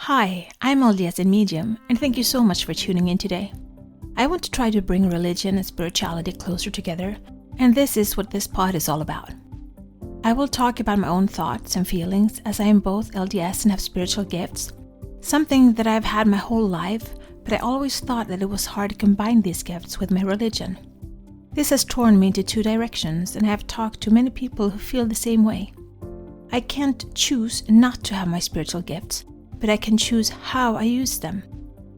Hi, I'm LDS in Medium, and thank you so much for tuning in today. I want to try to bring religion and spirituality closer together, and this is what this pod is all about. I will talk about my own thoughts and feelings as I am both LDS and have spiritual gifts, something that I've had my whole life, but I always thought that it was hard to combine these gifts with my religion. This has torn me into two directions, and I have talked to many people who feel the same way. I can't choose not to have my spiritual gifts, but I can choose how I use them.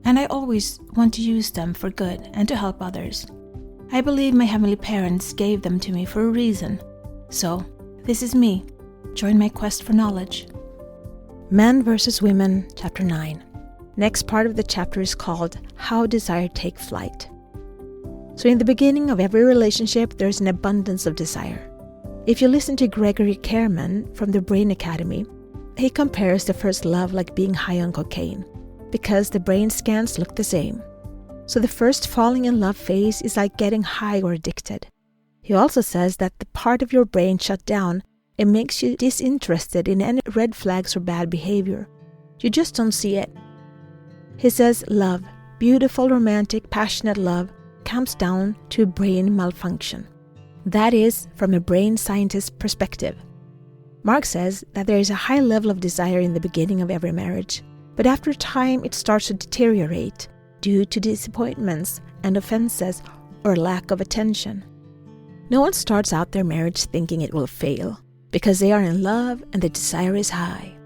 And I always want to use them for good and to help others. I believe my heavenly parents gave them to me for a reason. So, this is me. Join my quest for knowledge. Men vs. Women, Chapter 9. Next part of the chapter is called How Desire Take Flight. So in the beginning of every relationship, there is an abundance of desire. If you listen to Gregory Kerman from the Brain Academy, he compares the first love like being high on cocaine, because the brain scans look the same. So the first falling in love phase is like getting high or addicted. He also says that the part of your brain shut down and makes you disinterested in any red flags or bad behavior. You just don't see it. He says love, beautiful, romantic, passionate love, comes down to a brain malfunction. That is, from a brain scientist's perspective. Mark says that there is a high level of desire in the beginning of every marriage, but after time it starts to deteriorate due to disappointments and offenses or lack of attention. No one starts out their marriage thinking it will fail, because they are in love and the desire is high.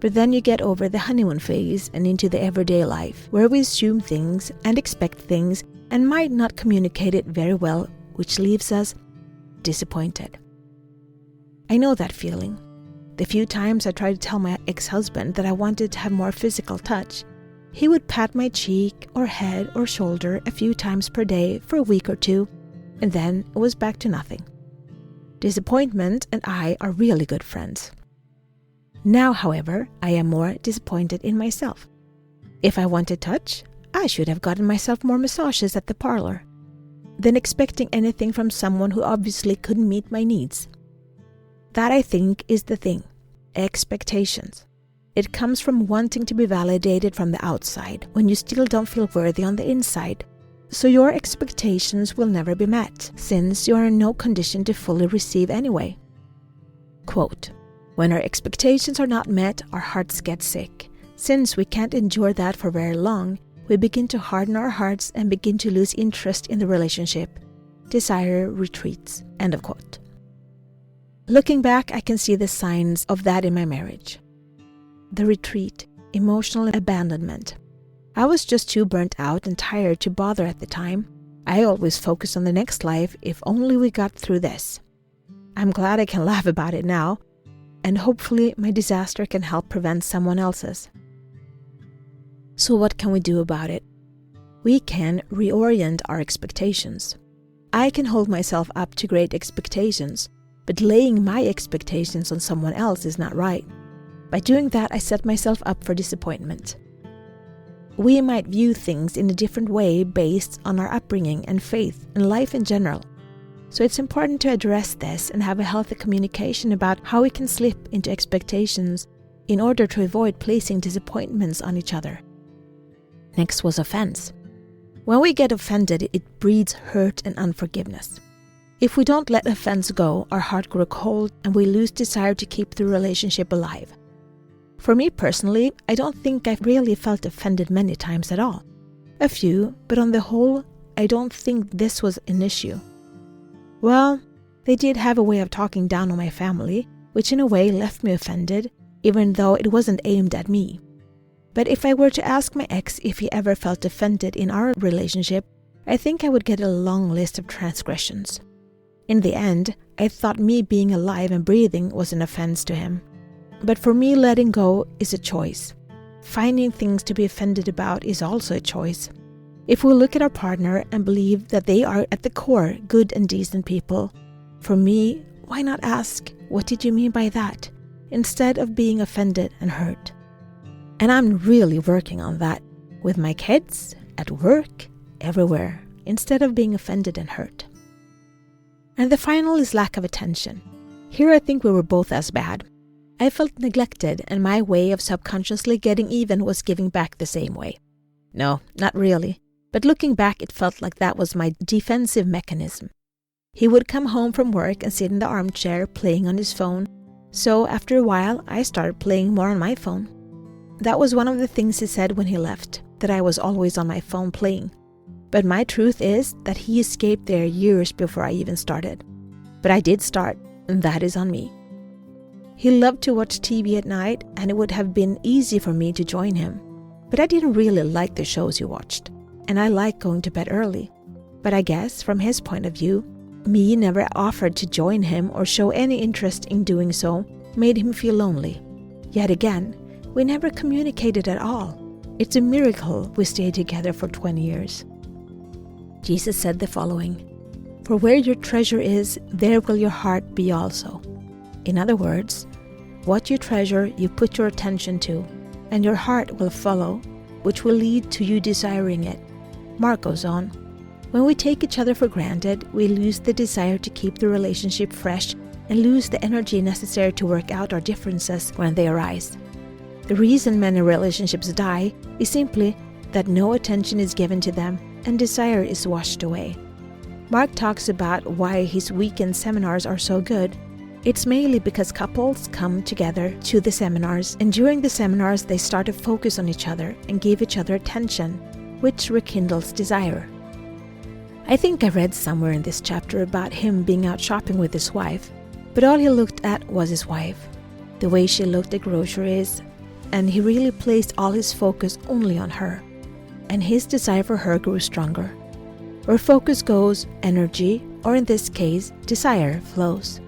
But then you get over the honeymoon phase and into the everyday life, where we assume things and expect things and might not communicate it very well, which leaves us disappointed. I know that feeling. The few times I tried to tell my ex-husband that I wanted to have more physical touch, he would pat my cheek or head or shoulder a few times per day for a week or two, and then it was back to nothing. Disappointment and I are really good friends. Now, however, I am more disappointed in myself. If I wanted touch, I should have gotten myself more massages at the parlor than expecting anything from someone who obviously couldn't meet my needs. That, I think, is the thing. Expectations. It comes from wanting to be validated from the outside when you still don't feel worthy on the inside. So your expectations will never be met, since you are in no condition to fully receive anyway. Quote, "When our expectations are not met, our hearts get sick. Since we can't endure that for very long, we begin to harden our hearts and begin to lose interest in the relationship. Desire retreats." End of quote. Looking back, I can see the signs of that in my marriage. The retreat, emotional abandonment. I was just too burnt out and tired to bother at the time. I always focused on the next life if only we got through this. I'm glad I can laugh about it now, and hopefully my disaster can help prevent someone else's. So what can we do about it? We can reorient our expectations. I can hold myself up to great expectations, but laying my expectations on someone else is not right. By doing that, I set myself up for disappointment. We might view things in a different way based on our upbringing and faith and life in general. So it's important to address this and have a healthy communication about how we can slip into expectations in order to avoid placing disappointments on each other. Next was offense. When we get offended, it breeds hurt and unforgiveness. If we don't let offense go, our heart grows cold and we lose desire to keep the relationship alive. For me personally, I don't think I've really felt offended many times at all. A few, but on the whole, I don't think this was an issue. Well, they did have a way of talking down on my family, which in a way left me offended, even though it wasn't aimed at me. But if I were to ask my ex if he ever felt offended in our relationship, I think I would get a long list of transgressions. In the end, I thought me being alive and breathing was an offense to him. But for me, letting go is a choice. Finding things to be offended about is also a choice. If we look at our partner and believe that they are at the core good and decent people, for me, why not ask, "What did you mean by that?" instead of being offended and hurt. And I'm really working on that with my kids, at work, everywhere, instead of being offended and hurt. And the final is lack of attention. Here I think we were both as bad. I felt neglected, and my way of subconsciously getting even was giving back the same way. No, not really. But looking back, it felt like that was my defensive mechanism. He would come home from work and sit in the armchair playing on his phone. So after a while, I started playing more on my phone. That was one of the things he said when he left, that I was always on my phone playing. But my truth is that he escaped there years before I even started. But I did start, and that is on me. He loved to watch TV at night, and it would have been easy for me to join him. But I didn't really like the shows he watched, and I like going to bed early. But I guess, from his point of view, me never offered to join him or show any interest in doing so made him feel lonely. Yet again, we never communicated at all. It's a miracle we stayed together for 20 years. Jesus said the following, "For where your treasure is, there will your heart be also." In other words, what you treasure, you put your attention to, and your heart will follow, which will lead to you desiring it. Mark goes on, "When we take each other for granted, we lose the desire to keep the relationship fresh and lose the energy necessary to work out our differences when they arise. The reason many relationships die is simply that no attention is given to them and desire is washed away." Mark talks about why his weekend seminars are so good. It's mainly because couples come together to the seminars, and during the seminars they start to focus on each other and give each other attention, which rekindles desire. I think I read somewhere in this chapter about him being out shopping with his wife, but all he looked at was his wife, the way she looked at groceries, and he really placed all his focus only on her, and his desire for her grew stronger. Where focus goes, energy, or in this case, desire, flows.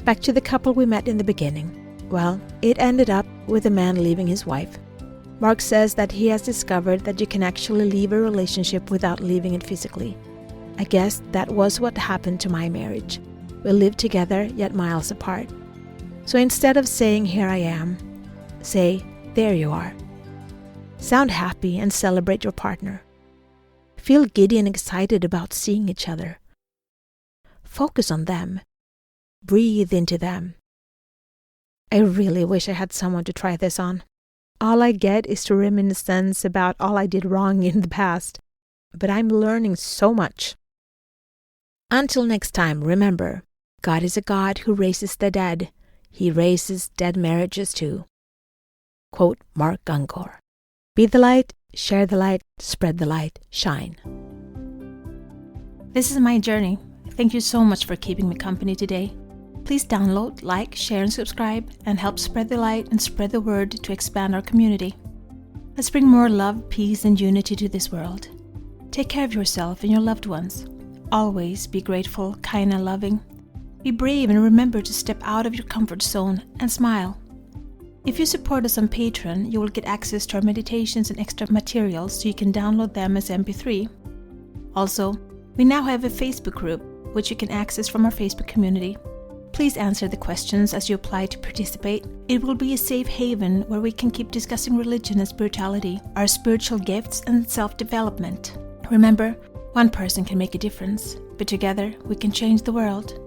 Back to the couple we met in the beginning. Well, it ended up with a man leaving his wife. Mark says that he has discovered that you can actually leave a relationship without leaving it physically. I guess that was what happened to my marriage. We lived together, yet miles apart. So instead of saying, "Here I am," say, "There you are." Sound happy and celebrate your partner. Feel giddy and excited about seeing each other. Focus on them. Breathe into them. I really wish I had someone to try this on. All I get is to reminiscence about all I did wrong in the past. But I'm learning so much. Until next time, remember, God is a God who raises the dead. He raises dead marriages too. Quote Mark Gungor. Be the light, share the light, spread the light, shine. This is my journey. Thank you so much for keeping me company today. Please download, like, share, and subscribe, and help spread the light and spread the word to expand our community. Let's bring more love, peace, and unity to this world. Take care of yourself and your loved ones. Always be grateful, kind, and loving. Be brave and remember to step out of your comfort zone and smile. If you support us on Patreon, you will get access to our meditations and extra materials so you can download them as MP3. Also, we now have a Facebook group, which you can access from our Facebook community. Please answer the questions as you apply to participate. It will be a safe haven where we can keep discussing religion and spirituality, our spiritual gifts, and self-development. Remember, one person can make a difference, but together we can change the world.